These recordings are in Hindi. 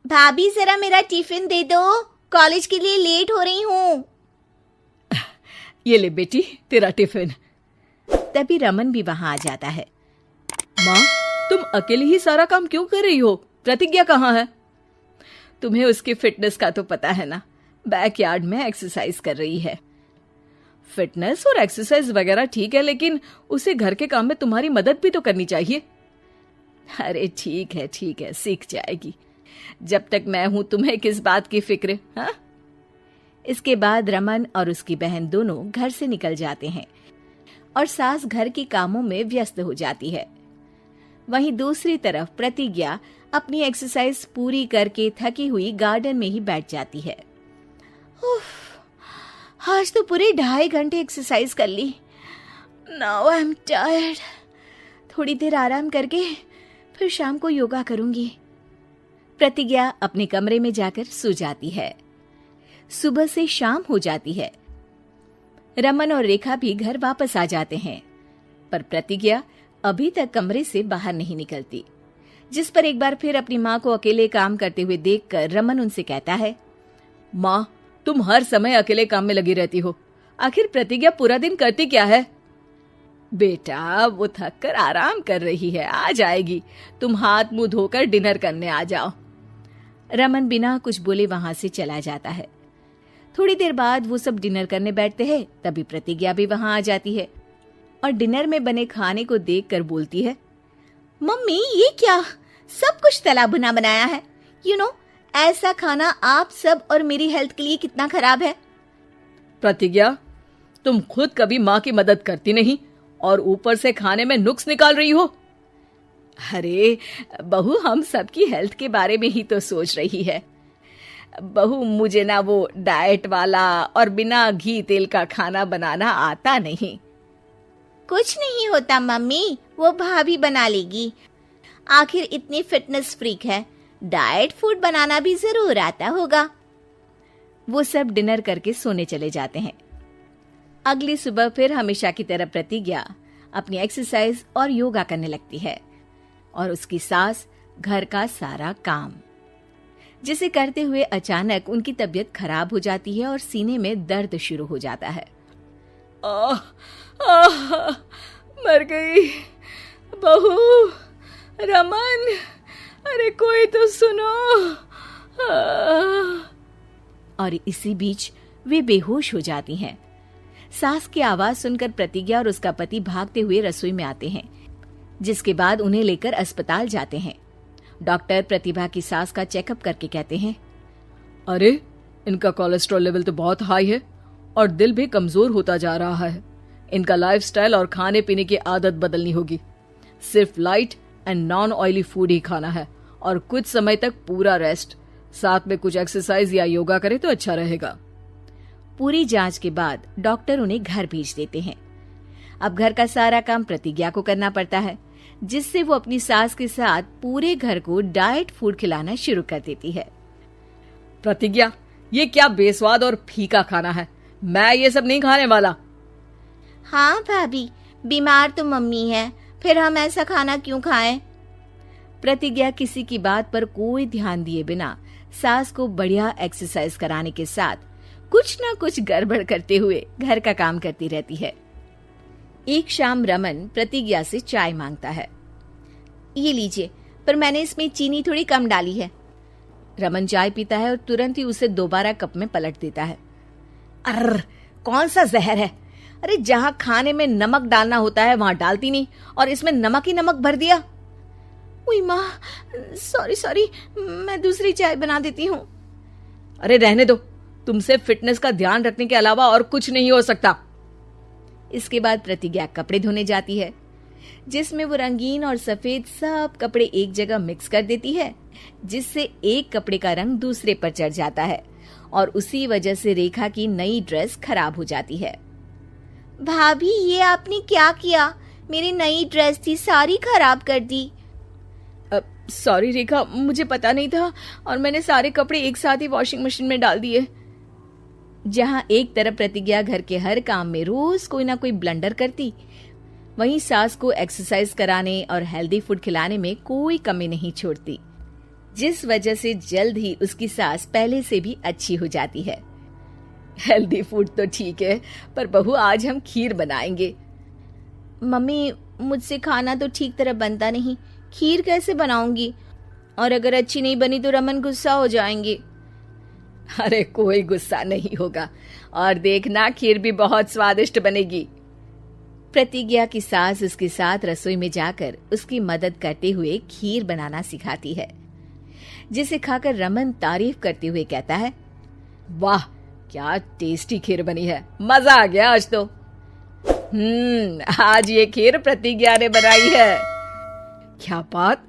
भाभी जरा मेरा टिफिन दे दो, कॉलेज के लिए लेट हो रही हूँ। ये ले बेटी तेरा टिफिन। तभी रमन भी वहां आ जाता है। माँ, तुम अकेले ही सारा काम क्यों कर रही हो? प्रतिज्ञा कहाँ है? तुम्हें उसकी फिटनेस का तो पता है ना, बैकयार्ड में एक्सरसाइज कर रही है। फिटनेस और एक्सरसाइज वगैरह ठीक है, लेकिन उसे घर के काम में तुम्हारी मदद भी तो करनी चाहिए। अरे ठीक है, सीख जाएगी। जब तक मैं हूं तुम्हें किस बात की फिक्र? हाँ। इसके बाद रमन और उसकी बहन दोनों घर से निकल जाते हैं और सास घर के कामों में व्यस्त हो जाती है। वहीं दूसरी तरफ प्रतिज्ञा अपनी एक्सरसाइज पूरी करके थकी हुई गार्डन में ही बैठ जाती है। आज तो पूरे 2.5 घंटे एक्सरसाइज कर ली। Now I am tired. थोड़ी देर आराम करके फिर शाम को योगा करूंगी। प्रतिज्ञा अपने कमरे में जाकर सो जाती है। सुबह से शाम हो जाती है। रमन और रेखा भी घर वापस आ जाते हैं, पर प्रतिज्ञा अभी तक कमरे से बाहर नहीं निकलती, जिस पर एक बार फिर अपनी माँ को अकेले काम करते हुए देखकर रमन उनसे कहता है, माँ, तुम हर समय अकेले काम में लगी रहती हो। आखिर प्रतिज्ञा पूरा दिन करती क्या है? बेटा, वो थक कर आराम कर रही है, आ जाएगी। तुम हाथ मुंह धोकर डिनर करने आ जाओ। रमन बिना कुछ बोले वहां से चला जाता है। थोड़ी देर बाद वो सब डिनर करने बैठते हैं। तभी प्रतिज्ञा भी वहां आ जाती है और डिनर में बने खाने को देखकर बोलती है, मम्मी ये क्या, सब कुछ तला भुना बनाया है। यू नो, ऐसा खाना आप सब और मेरी हेल्थ के लिए कितना खराब है। प्रतिज्ञा, तुम खुद कभी माँ की मदद करती नहीं और ऊपर से खाने में नुक्स निकाल रही हो। अरे बहू, हम सबकी हेल्थ के बारे में ही तो सोच रही है। बहू, मुझे ना वो डाइट वाला और बिना घी तेल का खाना बनाना आता नहीं। कुछ नहीं होता मम्मी, वो भाभी बना लेगी। आखिर इतनी फिटनेस फ्रीक है, डाइट फूड बनाना भी जरूर आता होगा। वो सब डिनर करके सोने चले जाते हैं। अगली सुबह फिर हमेशा की तरह प्रतिज्ञा अपनी एक्सरसाइज और योगा करने लगती है और उसकी सास घर का सारा काम, जिसे करते हुए अचानक उनकी तबीयत खराब हो जाती है और सीने में दर्द शुरू हो जाता है। मर गई बहू। रमन, अरे कोई तो सुनो। और इसी बीच वे बेहोश हो जाती हैं। सास की आवाज सुनकर प्रतिज्ञा और उसका पति भागते हुए रसोई में आते हैं, जिसके बाद उन्हें लेकर अस्पताल जाते हैं। डॉक्टर प्रतिभा की सास का चेकअप करके कहते हैं, अरे इनका कोलेस्ट्रॉल लेवल तो बहुत हाई है और दिल भी कमजोर होता जा रहा है। इनका लाइफस्टाइल और खाने पीने की आदत बदलनी होगी। सिर्फ light and non oily food ही खाना है और कुछ समय तक पूरा रेस्ट, साथ में कुछ एक्सरसाइज या योगा करे तो अच्छा रहेगा। पूरी जांच के बाद डॉक्टर उन्हें घर भेज देते हैं। अब घर का सारा काम प्रतिज्ञा को करना पड़ता है, जिससे वो अपनी सास के साथ पूरे घर को डाइट फूड खिलाना शुरू कर देती है। प्रतिज्ञा, ये क्या बेस्वाद और फीका खाना है, मैं ये सब नहीं खाने वाला। हाँ भाभी, बीमार तो मम्मी है, फिर हम ऐसा खाना क्यों खाएं? प्रतिज्ञा किसी की बात पर कोई ध्यान दिए बिना सास को बढ़िया एक्सरसाइज कराने के साथ कुछ ना कुछ गड़बड़ करते हुए घर का काम करती रहती है। एक शाम रमन प्रतिज्ञा से चाय मांगता है। ये लीजिए, पर मैंने इसमें चीनी थोड़ी कम डाली है। रमन चाय पीता है और तुरंत ही उसे दोबारा कप में पलट देता है। अर्र, कौन सा जहर है? अरे जहां खाने में नमक डालना होता है वहां डालती नहीं और इसमें नमक ही नमक भर दिया। उई माँ, सॉरी, मैं दूसरी चाय बना देती हूँ। अरे रहने दो, तुमसे फिटनेस का ध्यान रखने के अलावा और कुछ नहीं हो सकता। इसके बाद प्रतिज्ञा कपड़े धोने जाती है, जिसमें वो रंगीन और सफेद सब कपड़े एक जगह मिक्स कर देती है, जिससे एक कपड़े का रंग दूसरे पर चढ़ जाता है और उसी वजह से रेखा की नई ड्रेस खराब हो जाती है। भाभी, ये आपने क्या किया? मेरी नई ड्रेस थी, सारी खराब कर दी। सॉरी रेखा, मुझे पता नहीं था और मैंने सारे कपड़े एक साथ ही वॉशिंग मशीन में डाल दिए। जहां एक तरफ प्रतिज्ञा घर के हर काम में रोज कोई ना कोई ब्लंडर करती, वहीं सास को एक्सरसाइज कराने और हेल्दी फूड खिलाने में कोई कमी नहीं छोड़ती, जिस वजह से जल्द ही उसकी सांस पहले से भी अच्छी हो जाती है। हेल्दी फूड तो ठीक है, पर बहू आज हम खीर बनाएंगे। मम्मी, मुझसे खाना तो ठीक तरह बनता नहीं, खीर कैसे बनाऊंगी? और अगर अच्छी नहीं बनी तो रमन गुस्सा हो जाएंगे। अरे कोई गुस्सा नहीं होगा, और देखना खीर भी बहुत स्वादिष्ट बनेगी। प्रतिज्ञा की सास उसके साथ रसोई में जाकर उसकी मदद करते हुए खीर बनाना सिखाती है, जिसे खाकर रमन तारीफ करते हुए कहता है, वाह क्या टेस्टी खीर बनी है, मजा आ गया आज तो। आज ये खीर प्रतिज्ञा ने बनाई है। क्या बात,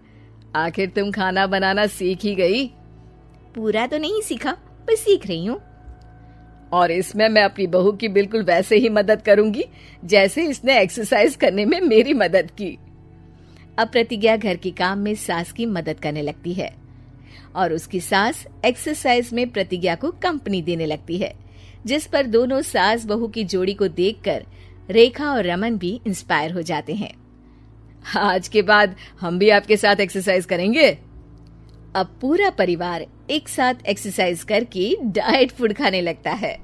आखिर तुम खाना बनाना सीख ही गई? पूरा तो नहीं सीखा, पर सीख रही हूँ। और इसमें मैं अपनी बहू की बिल्कुल वैसे ही मदद करूंगी जैसे इसने एक्सरसाइज करने में मेरी मदद की। अब प्रतिज्ञा घर के काम में सास की मदद करने लगती है और उसकी सास एक्सरसाइज में प्रतिज्ञा को कंपनी देने लगती है, जिस पर दोनों सास बहू की जोड़ी को देखकर रेखा और रमन भी इंस्पायर हो जाते हैं। आज के बाद हम भी आपके साथ एक्सरसाइज करेंगे। अब पूरा परिवार एक साथ एक्सरसाइज करके डाइट फूड खाने लगता है।